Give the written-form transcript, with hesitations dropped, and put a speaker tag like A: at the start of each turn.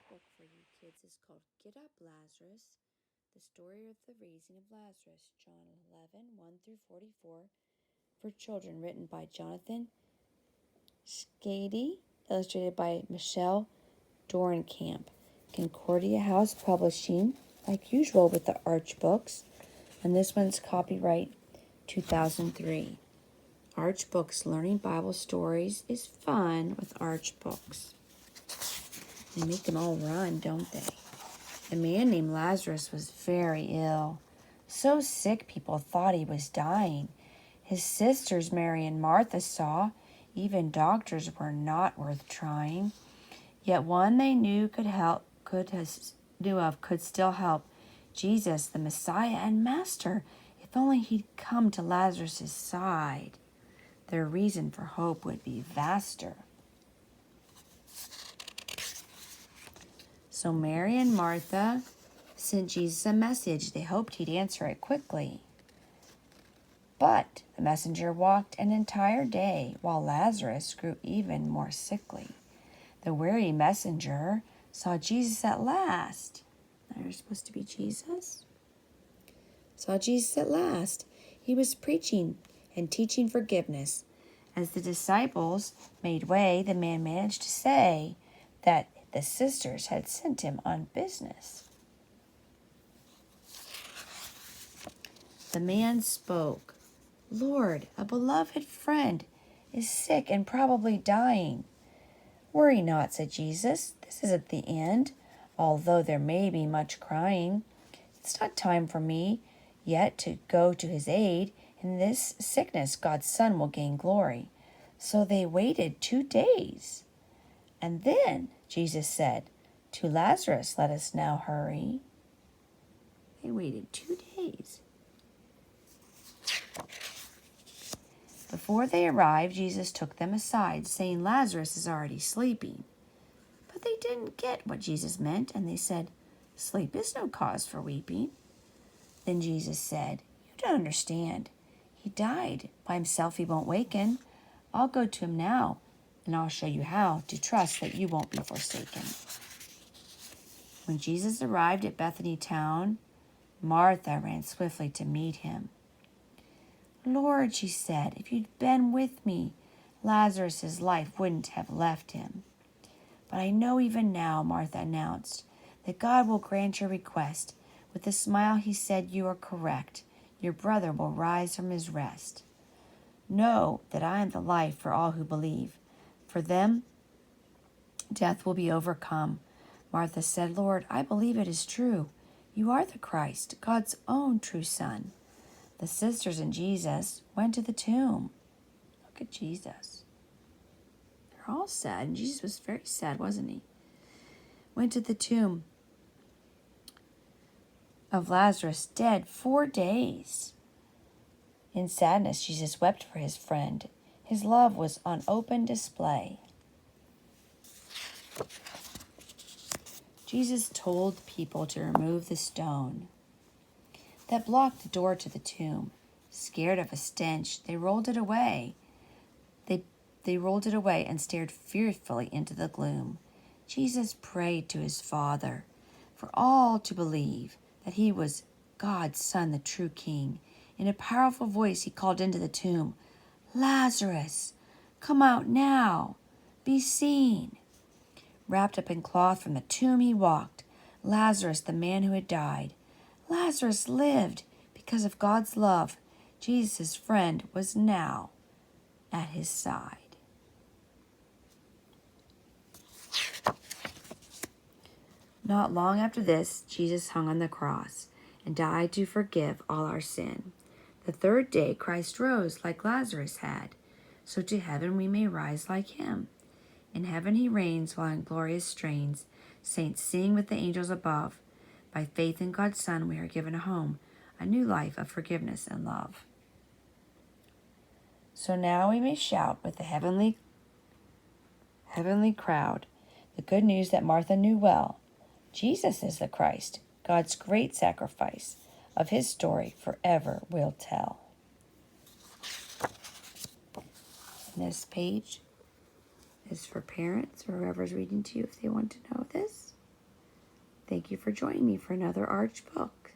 A: book for you kids is called Get Up Lazarus, the story of the raising of Lazarus, John 11, 1 through 44, for children, written by Jonathon, Schkade, illustrated by Michelle Dorenkamp. Concordia House Publishing, like usual with the Arch books, and this one's copyright 2003. Arch Books Learning Bible Stories is fun with Arch Books. They make them all run, don't they? A man named Lazarus was very ill. So sick people thought he was dying. His sisters Mary and Martha saw even doctors were not worth trying. Yet one they knew could still help. Jesus, the Messiah and Master, if only he'd come to Lazarus' side. Their reason for hope would be vaster. So Mary and Martha sent Jesus a message. They hoped he'd answer it quickly. But the messenger walked an entire day while Lazarus grew even more sickly. The weary messenger saw Jesus at last. There's supposed to be Jesus. Saw Jesus at last. He was preaching and teaching forgiveness. As the disciples made way, the man managed to say that the sisters had sent him on business. The man spoke. Lord, a beloved friend is sick and probably dying. Worry not, said Jesus. This isn't the end, although there may be much crying. It's not time for me yet to go to his aid. In this sickness, God's Son will gain glory. So they waited 2 days. And then Jesus said, to Lazarus, let us now hurry. They waited 2 days. Before they arrived, Jesus took them aside, saying, Lazarus is already sleeping. But they didn't get what Jesus meant, and they said, sleep is no cause for weeping. Then Jesus said, you don't understand. He died. By himself he won't waken. I'll go to him now, and I'll show you how to trust that you won't be forsaken. When Jesus arrived at Bethany town, Martha ran swiftly to meet him. Lord, she said, if you'd been with me, Lazarus' life wouldn't have left him. But I know even now, Martha announced, that God will grant your request. With a smile he said, you are correct. Your brother will rise from his rest. Know that I am the life for all who believe. For them, death will be overcome. Martha said, Lord, I believe it is true. You are the Christ, God's own true Son. The sisters and Jesus went to the tomb. Look at Jesus. They're all sad, and Jesus was very sad, wasn't he? Went to the tomb of Lazarus, dead 4 days. In sadness, Jesus wept for his friend. His love was on open display. Jesus told people to remove the stone that blocked the door to the tomb. Scared of a stench, they rolled it away. They rolled it away and stared fearfully into the gloom. Jesus prayed to his Father for all to believe that he was God's Son, the true King. In a powerful voice, he called into the tomb, Lazarus, come out now, be seen. Wrapped up in cloth from the tomb he walked, Lazarus, the man who had died. Lazarus lived because of God's love. Jesus' friend was now at his side. Not long after this, Jesus hung on the cross and died to forgive all our sin. The 3rd day, Christ rose like Lazarus had, so to heaven we may rise like him. In heaven he reigns while in glorious strains, saints sing with the angels above. By faith in God's Son, we are given a home, a new life of forgiveness and love. So now we may shout with the heavenly crowd the good news that Martha knew well. Jesus is the Christ, God's great sacrifice. Of his story forever we'll tell. And this page is for parents or whoever's reading to you if they want to know this. Thank you for joining me for another Arch book.